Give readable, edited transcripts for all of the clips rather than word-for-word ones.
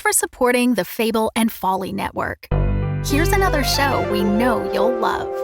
for supporting the Fable and Folly Network. Here's another show we know you'll love.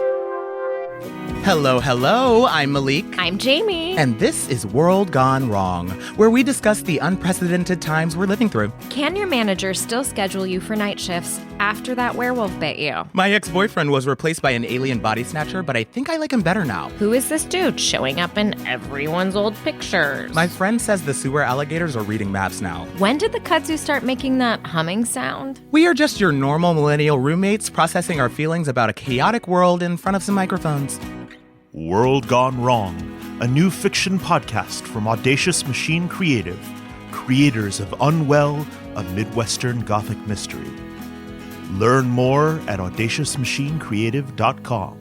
Hello, I'm Malik. I'm Jamie. And this is World Gone Wrong, where we discuss the unprecedented times we're living through. Can your manager still schedule you for night shifts after that werewolf bit you? My ex-boyfriend was replaced by an alien body snatcher, but I think I like him better now. Who is this dude showing up in everyone's old pictures? My friend says the sewer alligators are reading maps now. When did the kudzu start making that humming sound? We are just your normal millennial roommates processing our feelings about a chaotic world in front of some microphones. World Gone Wrong, a new fiction podcast from Audacious Machine Creative, creators of Unwell, a Midwestern Gothic mystery. Learn more at audaciousmachinecreative.com.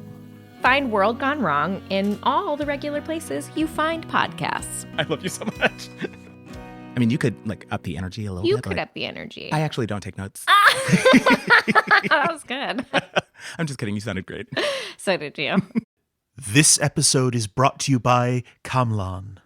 Find World Gone Wrong in all the regular places you find podcasts. I love you so much. I mean, you could, up the energy a little bit. You could up the energy. I actually don't take notes. That was good. I'm just kidding. You sounded great. So did you. This episode is brought to you by Kamlan.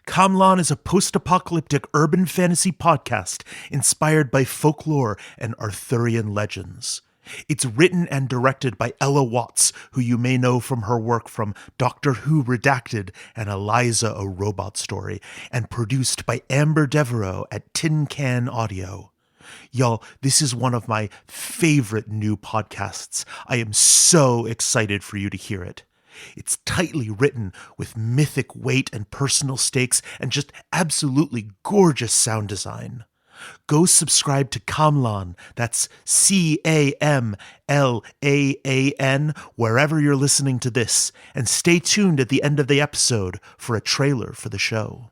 Kamlan is a post-apocalyptic urban fantasy podcast inspired by folklore and Arthurian legends. It's written and directed by Ella Watts, who you may know from her work from Doctor Who Redacted and Eliza, a Robot Story, and produced by Amber Devereaux at Tin Can Audio. Y'all, this is one of my favorite new podcasts. I am so excited for you to hear it. It's tightly written with mythic weight and personal stakes and just absolutely gorgeous sound design. Go subscribe to Kamlan, that's Camlan, wherever you're listening to this, and stay tuned at the end of the episode for a trailer for the show.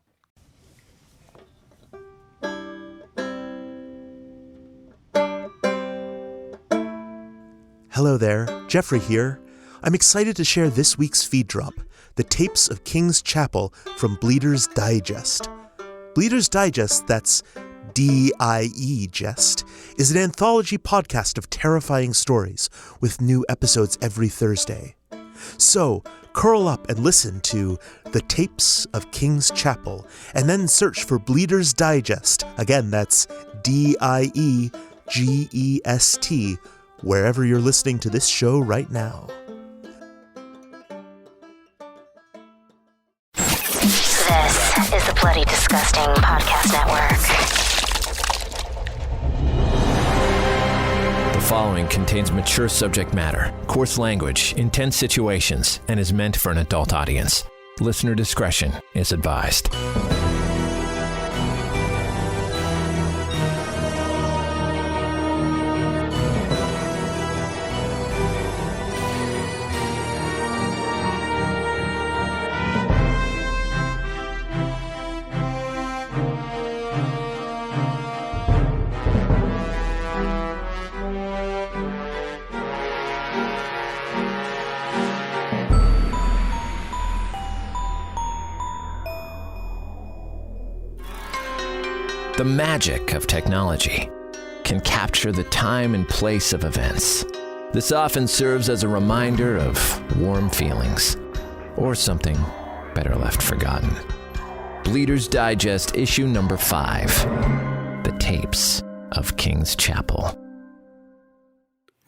Hello there, Jeffrey here. I'm excited to share this week's feed drop, The Tapes of King's Chapel from Bleeder's DIEgest. Bleeder's DIEgest, that's DIEgest, is an anthology podcast of terrifying stories with new episodes every Thursday. So, curl up and listen to The Tapes of King's Chapel, and then search for Bleeder's DIEgest, again that's DIEgest, wherever you're listening to this show right now. This is the Bloody Disgusting Podcast Network. The following contains mature subject matter, coarse language, intense situations, and is meant for an adult audience. Listener discretion is advised. The magic of technology can capture the time and place of events. This often serves as a reminder of warm feelings, or something better left forgotten. Bleeder's DIEgest issue number 5, The Tapes of King's Chapel.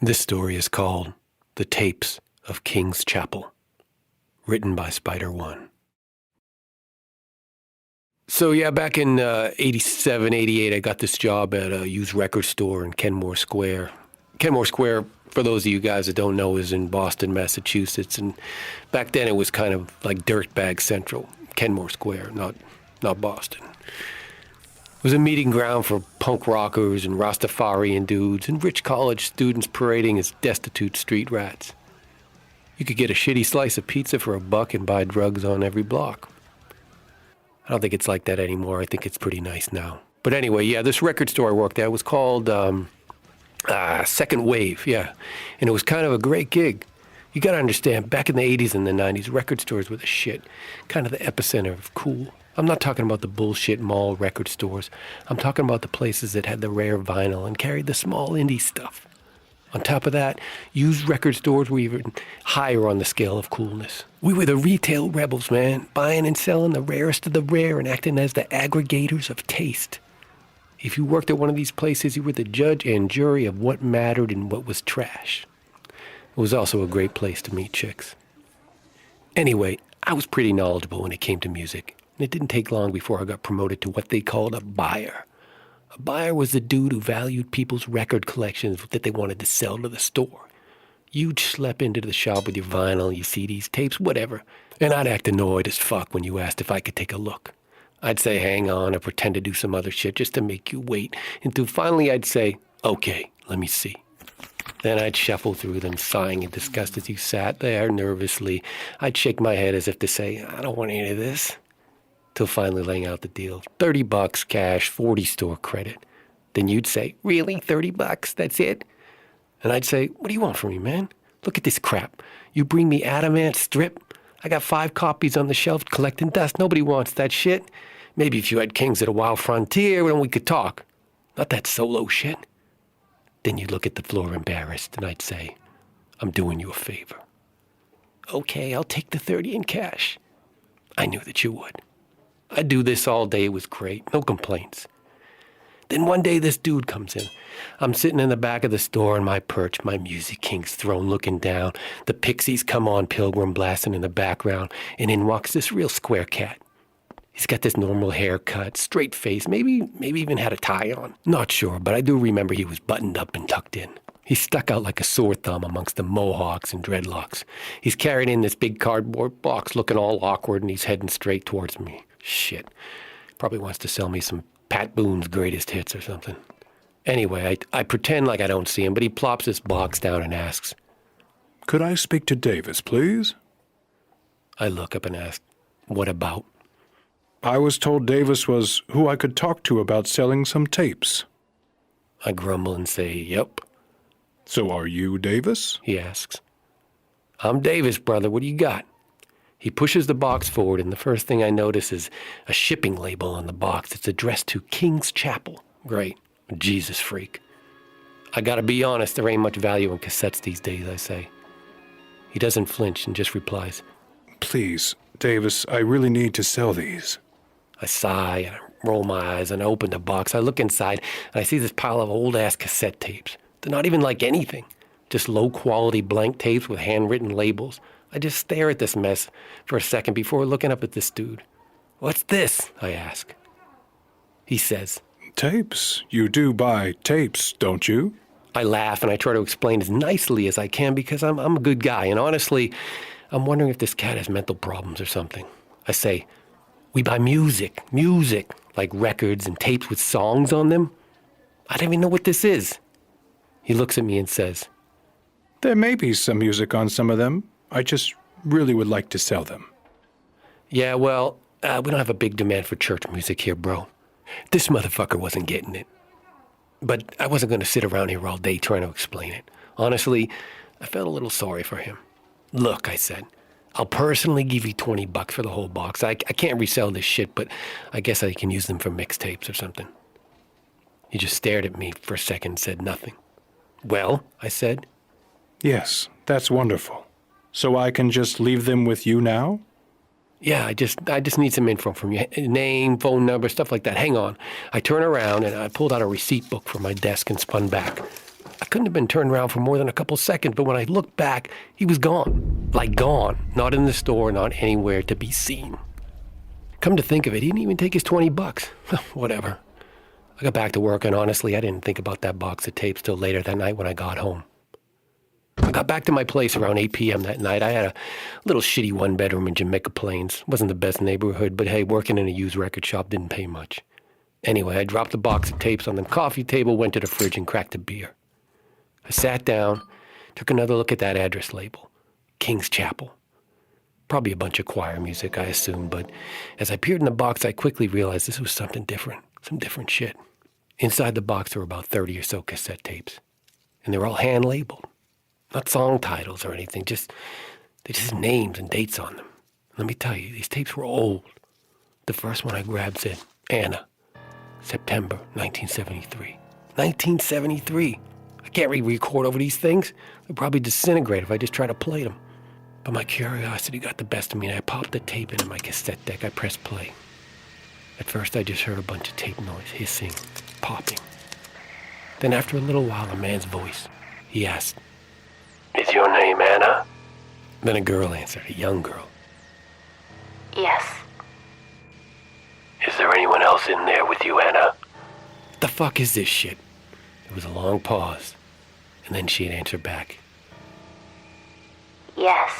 This story is called The Tapes of King's Chapel, written by Spider One. So yeah, back in 87, 88, I got this job at a used record store in Kenmore Square. Kenmore Square, for those of you guys that don't know, is in Boston, Massachusetts. And back then it was kind of like Dirtbag Central, Kenmore Square, not Boston. It was a meeting ground for punk rockers and Rastafarian dudes and rich college students parading as destitute street rats. You could get a shitty slice of pizza for $1 and buy drugs on every block. I don't think it's like that anymore. I think it's pretty nice now. But anyway, yeah, this record store I worked at was called Second Wave, yeah. And it was kind of a great gig. You got to understand, back in the 80s and the 90s, record stores were the shit. Kind of the epicenter of cool. I'm not talking about the bullshit mall record stores. I'm talking about the places that had the rare vinyl and carried the small indie stuff. On top of that, used record stores were even higher on the scale of coolness. We were the retail rebels, man, buying and selling the rarest of the rare and acting as the aggregators of taste. If you worked at one of these places, you were the judge and jury of what mattered and what was trash. It was also a great place to meet chicks. Anyway, I was pretty knowledgeable when it came to music, and it didn't take long before I got promoted to what they called a buyer. A buyer was the dude who valued people's record collections that they wanted to sell to the store. You'd schlep into the shop with your vinyl, your CDs, tapes, whatever, and I'd act annoyed as fuck when you asked if I could take a look. I'd say hang on or pretend to do some other shit just to make you wait, until finally I'd say, okay, let me see. Then I'd shuffle through them, sighing in disgust as you sat there nervously. I'd shake my head as if to say, I don't want any of this. Till finally laying out the deal. $30 cash, 40 store credit. Then you'd say, really, $30? That's it? And I'd say, what do you want from me, man? Look at this crap. You bring me Adamant strip? I got 5 copies on the shelf collecting dust. Nobody wants that shit. Maybe if you had Kings of the Wild Frontier, then we could talk. Not that solo shit. Then you'd look at the floor embarrassed, and I'd say, I'm doing you a favor. Okay, I'll take the 30 in cash. I knew that you would. I'd do this all day. It was great. No complaints. Then one day this dude comes in. I'm sitting in the back of the store on my perch, my Music King's throne looking down. The Pixies Come On Pilgrim blasting in the background, and in walks this real square cat. He's got this normal haircut, straight face, maybe even had a tie on. Not sure, but I do remember he was buttoned up and tucked in. He stuck out like a sore thumb amongst the mohawks and dreadlocks. He's carried in this big cardboard box looking all awkward, and he's heading straight towards me. Shit. Probably wants to sell me some Pat Boone's greatest hits or something. Anyway, I pretend like I don't see him, but he plops this box down and asks, Could I speak to Davis, please? I look up and ask, what about? I was told Davis was who I could talk to about selling some tapes. I grumble and say, yep. So are you Davis? He asks. I'm Davis, brother. What do you got? He pushes the box forward, and the first thing I notice is a shipping label on the box. It's addressed to King's Chapel. Great. Jesus freak. I gotta be honest, there ain't much value in cassettes these days, I say. He doesn't flinch and just replies, Please, Davis, I really need to sell these. I sigh and I roll my eyes and I open the box. I look inside and I see this pile of old-ass cassette tapes. They're not even like anything. Just low-quality blank tapes with handwritten labels. I just stare at this mess for a second before looking up at this dude. What's this? I ask. He says, Tapes? You do buy tapes, don't you? I laugh and I try to explain as nicely as I can because I'm a good guy. And honestly, I'm wondering if this cat has mental problems or something. I say, we buy music, like records and tapes with songs on them. I don't even know what this is. He looks at me and says, There may be some music on some of them. I just really would like to sell them. Yeah, well, we don't have a big demand for church music here, bro. This motherfucker wasn't getting it. But I wasn't going to sit around here all day trying to explain it. Honestly, I felt a little sorry for him. Look, I said, I'll personally give you $20 for the whole box. I can't resell this shit, but I guess I can use them for mixtapes or something. He just stared at me for a second and said nothing. Well, I said. Yes, that's wonderful. So I can just leave them with you now? Yeah, I just need some info from you. Name, phone number, stuff like that. Hang on. I turn around and I pulled out a receipt book from my desk and spun back. I couldn't have been turned around for more than a couple seconds, but when I looked back, he was gone. Like gone. Not in the store, not anywhere to be seen. Come to think of it, he didn't even take his $20. Whatever. I got back to work, and honestly, I didn't think about that box of tapes till later that night when I got home. I got back to my place around 8 p.m. that night. I had a little shitty one-bedroom in Jamaica Plains. Wasn't the best neighborhood, but hey, working in a used record shop didn't pay much. Anyway, I dropped the box of tapes on the coffee table, went to the fridge, and cracked a beer. I sat down, took another look at that address label. King's Chapel. Probably a bunch of choir music, I assumed, but as I peered in the box, I quickly realized this was something different. Some different shit. Inside the box there were about 30 or so cassette tapes. And they were all hand-labeled. Not song titles or anything, they just had names and dates on them. Let me tell you, these tapes were old. The first one I grabbed said, Anna, September 1973. 1973. I can't re-record over these things. They'll probably disintegrate if I just try to play them. But my curiosity got the best of me, and I popped the tape into my cassette deck. I pressed play. At first, I just heard a bunch of tape noise, hissing, popping. Then after a little while, a man's voice, he asked, "Is your name Anna?" Then a girl answered, a young girl. Yes. "Is there anyone else in there with you, Anna?" What the fuck is this shit? There was a long pause, and then she had answered back. Yes.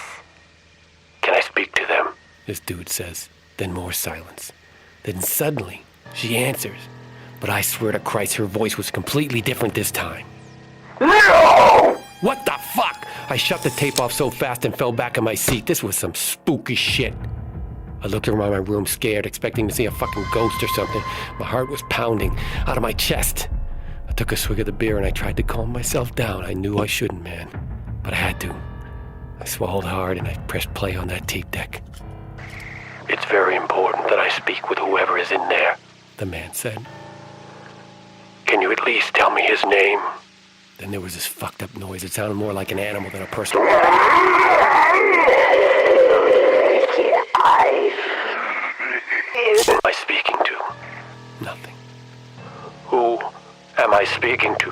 "Can I speak to them?" this dude says. Then more silence. Then suddenly, she answers. But I swear to Christ, her voice was completely different this time. "No!" What the fuck? I shut the tape off so fast and fell back in my seat. This was some spooky shit. I looked around my room scared, expecting to see a fucking ghost or something. My heart was pounding out of my chest. I took a swig of the beer and I tried to calm myself down. I knew I shouldn't, man. But I had to. I swallowed hard and I pressed play on that tape deck. "It's very important that I speak with whoever is in there," the man said. "Can you at least tell me his name?" Then there was this fucked up noise. It sounded more like an animal than a person. Who am I speaking to? Nothing. Who am I speaking to?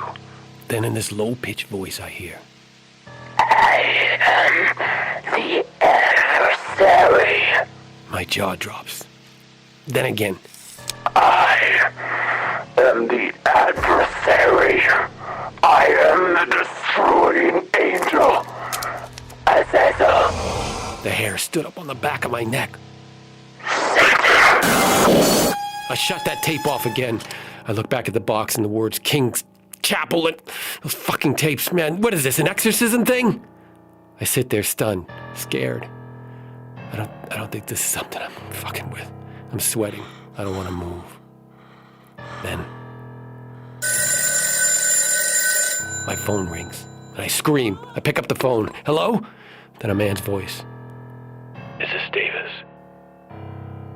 Then in this low-pitched voice I hear, "I am the adversary." My jaw drops. Then again, "I am the adversary. I am the destroying angel. Azazel." The hair stood up on the back of my neck. I shut that tape off again. I look back at the box and the words King's Chapel and those fucking tapes. Man, what is this, an exorcism thing? I sit there stunned, scared. I don't think this is something I'm fucking with. I'm sweating. I don't want to move. Then my phone rings and I scream. I pick up the phone. "Hello?" Then a man's voice. "Is this Davis?"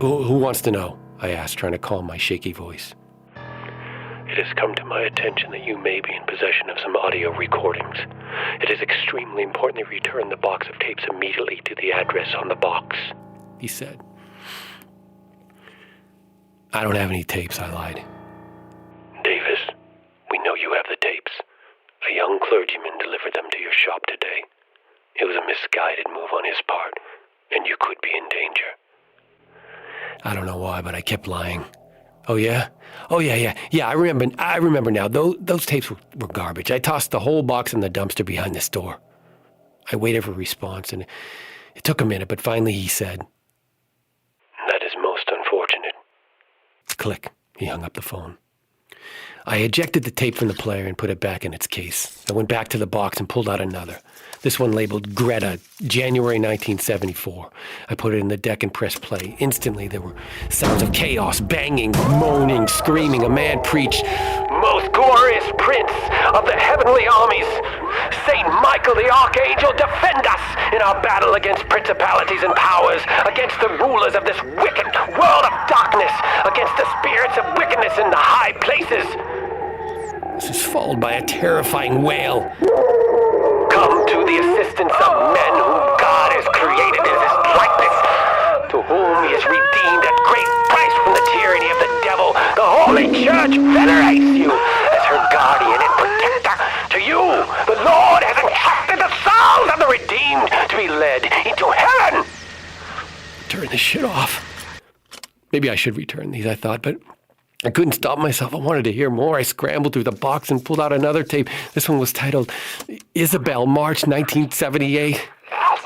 Who wants to know?" I asked, trying to calm my shaky voice. "It has come to my attention that you may be in possession of some audio recordings. It is extremely important that you return the box of tapes immediately to the address on the box," he said. "I don't have any tapes," I lied. "Davis, we know you have the tapes. A young clergyman delivered them to your shop today. It was a misguided move on his part, and you could be in danger." I don't know why, but I kept lying. "Oh, yeah? Oh, yeah. I remember now. Those tapes were garbage. I tossed the whole box in the dumpster behind the store." I waited for a response, and it took a minute, but finally he said, "That is most unfortunate." Click. He hung up the phone. I ejected the tape from the player and put it back in its case. I went back to the box and pulled out another. This one labeled Greta, January 1974. I put it in the deck and pressed play. Instantly, there were sounds of chaos, banging, moaning, screaming. A man preached, "Most glorious prince of the heavenly armies, Saint Michael the Archangel, defend us in our battle against principalities and powers, against the rulers of this wicked world of darkness, against the spirits of wickedness in the high places." This was followed by a terrifying wail. "Come to the assistance of men whom God has created in his likeness, to whom he has redeemed at great price from the tyranny of the devil. The Holy Church venerates you as her guardian and protector. To you, the Lord has entrusted the souls of the redeemed to be led into heaven." Turn this shit off. Maybe I should return these, I thought, but I couldn't stop myself. I wanted to hear more. I scrambled through the box and pulled out another tape. This one was titled Isabel, March 1978.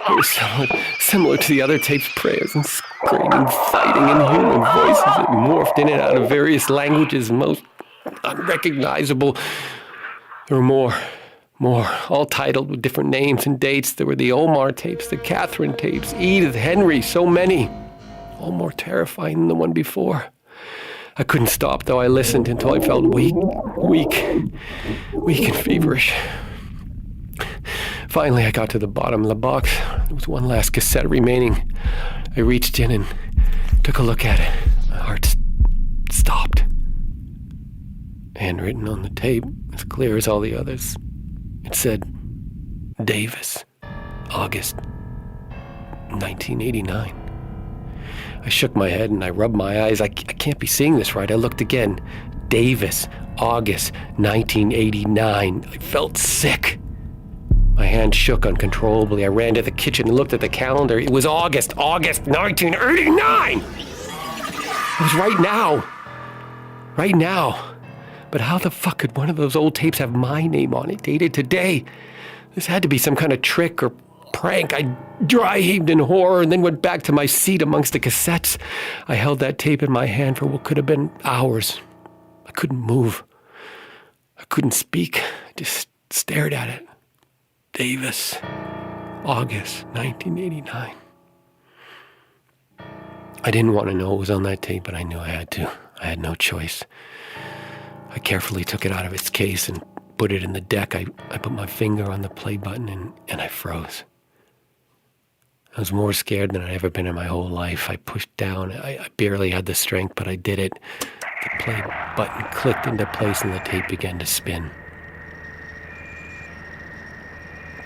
It was similar to the other tapes, prayers and screaming, fighting in human voices that morphed in and out of various languages, most unrecognizable. There were more, all titled with different names and dates. There were the Omar tapes, the Catherine tapes, Edith, Henry, so many. All more terrifying than the one before. I couldn't stop, though. I listened until I felt weak and feverish. Finally, I got to the bottom of the box. There was one last cassette remaining. I reached in and took a look at it. My heart stopped. Handwritten on the tape, as clear as all the others, it said, "Davis, August 1989. I shook my head and I rubbed my eyes. I can't be seeing this right. I looked again. Davis, August 1989. I felt sick. My hand shook uncontrollably. I ran to the kitchen and looked at the calendar. It was August 1989! It was right now. Right now. But how the fuck could one of those old tapes have my name on it, dated today? This had to be some kind of trick or prank. I dry heaved in horror and then went back to my seat amongst the cassettes. I held that tape in my hand for what could have been hours. I couldn't move. I couldn't speak. I just stared at it. Davis, August 1989. I didn't want to know what was on that tape, but I knew I had to. I had no choice. I carefully took it out of its case and put it in the deck. I put my finger on the play button and I froze. I was more scared than I'd ever been in my whole life. I pushed down. I barely had the strength, but I did it. The play button clicked into place and the tape began to spin.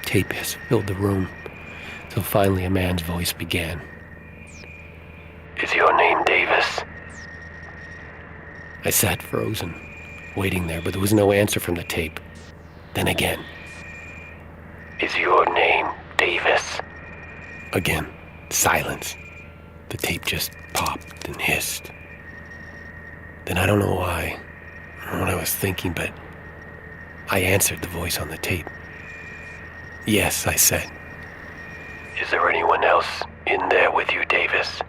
Tape hiss filled the room, till finally a man's voice began. Is your name Davis? I sat frozen, waiting there, but there was no answer from the tape. Then again. Is your name Davis? Again, silence. The tape just popped and hissed. Then I don't know why, or what I was thinking, but I answered the voice on the tape. Yes, I said. Is there anyone else in there with you, Davis?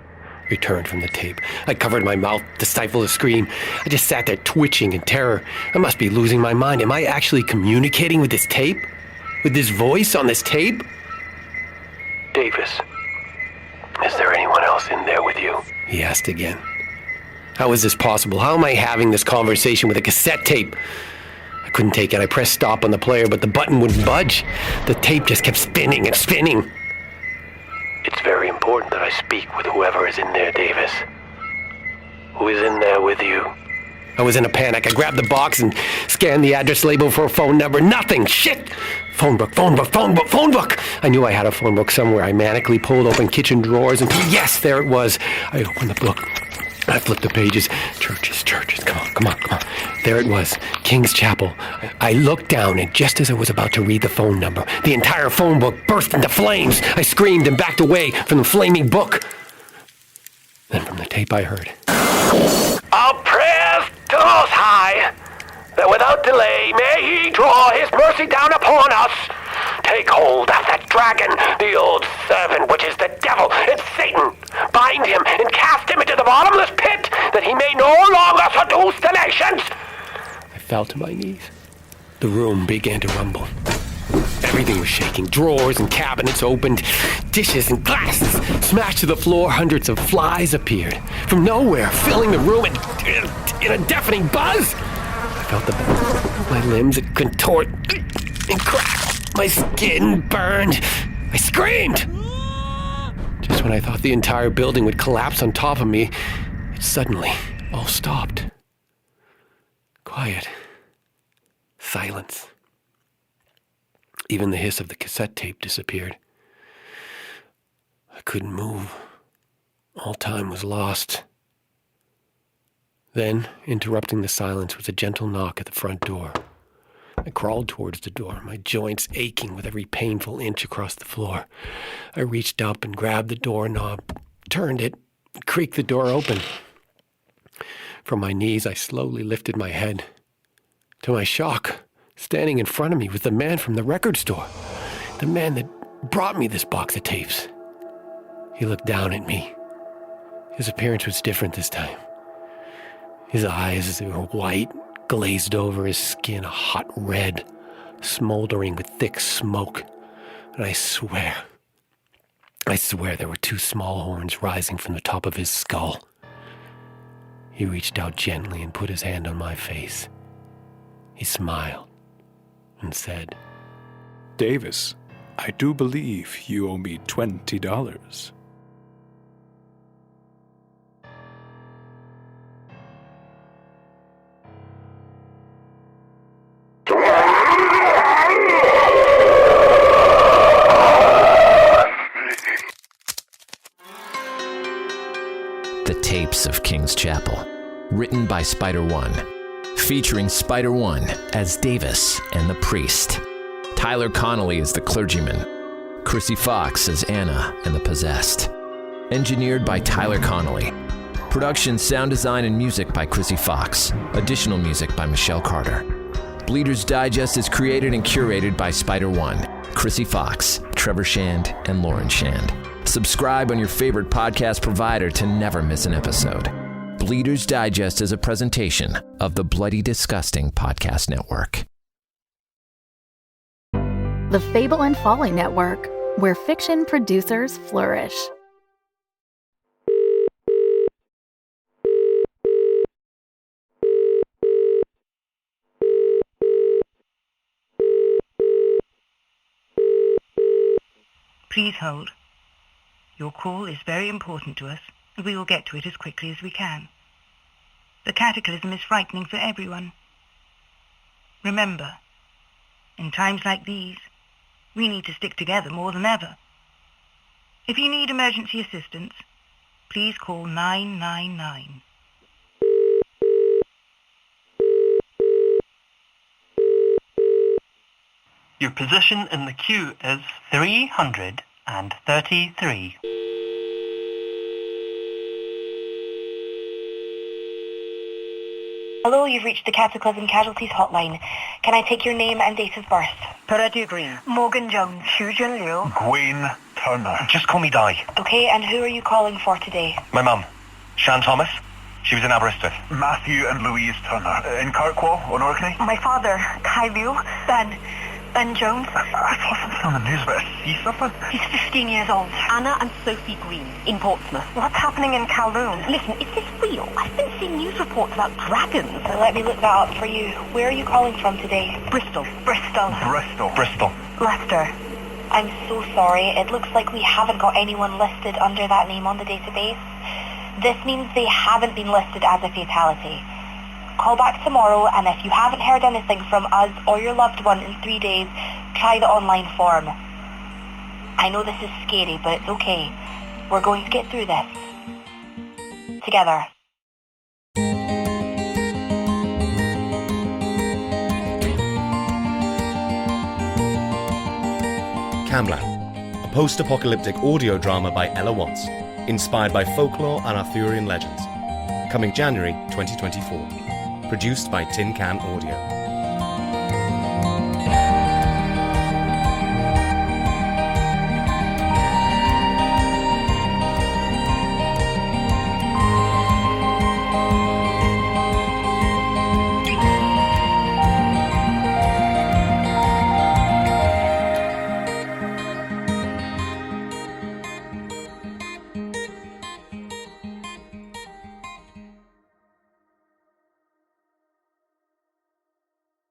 Returned from the tape. I covered my mouth to stifle a scream. I just sat there twitching in terror. I must be losing my mind. Am I actually communicating with this tape? With this voice on this tape? Davis, is there anyone else in there with you? He asked again. How is this possible? How am I having this conversation with a cassette tape? I couldn't take it. I pressed stop on the player, but the button wouldn't budge. The tape just kept spinning and spinning. It's very important that I speak with whoever is in there, Davis. Who is in there with you? I was in a panic. I grabbed the box and scanned the address label for a phone number. Nothing! Shit! Phone book, phone book, phone book, phone book! I knew I had a phone book somewhere. I manically pulled open kitchen drawers and yes, there it was. I opened the book. I flipped the pages. Churches. Come on. There it was. King's Chapel. I looked down, and just as I was about to read the phone number, the entire phone book burst into flames. I screamed and backed away from the flaming book. Then from the tape I heard, "Our prayers to the Most High, that without delay may He draw His mercy down upon us. Take hold of that dragon, the old servant, which is the devil, it's Satan. Bind him and cast him into the bottomless pit, that he may no longer seduce the nations." I fell to my knees. The room began to rumble. Everything was shaking. Drawers and cabinets opened. Dishes and glasses smashed to the floor. Hundreds of flies appeared from nowhere, filling the room in a deafening buzz. I felt the buzz. My limbs would contort and crack. My skin burned. I screamed. Just when I thought the entire building would collapse on top of me, it suddenly all stopped. Quiet. Silence. Even the hiss of the cassette tape disappeared. I couldn't move. All time was lost. Then, interrupting the silence, was a gentle knock at the front door. I crawled towards the door, my joints aching with every painful inch across the floor. I reached up and grabbed the doorknob, turned it, and creaked the door open. From my knees, I slowly lifted my head. To my shock, standing in front of me was the man from the record store, the man that brought me this box of tapes. He looked down at me. His appearance was different this time. His eyes, they were white, glazed over, his skin a hot red, smoldering with thick smoke. And I swear there were two small horns rising from the top of his skull. He reached out gently and put his hand on my face. He smiled and said, Davis, I do believe you owe me $20. The Tapes of King's Chapel, written by Spider One, featuring Spider-One as Davis and the priest, Tyler Connolly as the clergyman, Chrissy Fox as Anna and the possessed. Engineered by Tyler Connolly. Production, sound design, and music by Chrissy Fox. Additional music by Michelle Carter. Bleeders Digest is created and curated by Spider-One, Chrissy Fox, Trevor Shand, and Lauren Shand. Subscribe on your favorite podcast provider to never miss an episode. Bleeders Digest is a presentation of the Bloody Disgusting Podcast Network. The Fable and Folly Network, where fiction producers flourish. Please hold. Your call is very important to us, and we will get to it as quickly as we can. The cataclysm is frightening for everyone. Remember, in times like these, we need to stick together more than ever. If you need emergency assistance, please call 999. Your position in the queue is 333. Hello, you've reached the Cataclysm Casualties Hotline. Can I take your name and date of birth? Peretti Green. Morgan Jones. Hugin Liu. Gwen Turner. Just call me Di. Okay, and who are you calling for today? My mum, Shan Thomas. She was in Aberystwyth. Matthew and Louise Turner. In Kirkwall, on Orkney. My father, Kai Liu. Ben Jones. I saw something on the news about a sea serpent. He's 15 years old. Anna and Sophie Green in Portsmouth. What's happening in Kowloon? Listen, is this real? I've been seeing news reports about dragons. Let me look that up for you. Where are you calling from today? Bristol. Bristol. Leicester. I'm so sorry. It looks like we haven't got anyone listed under that name on the database. This means they haven't been listed as a fatality. Call back tomorrow, and if you haven't heard anything from us or your loved one in 3 days, try the online form. I know this is scary, but it's okay. We're going to get through this. Together. Camblan, a post-apocalyptic audio drama by Ella Watts, inspired by folklore and Arthurian legends. Coming January 2024. Produced by Tin Can Audio.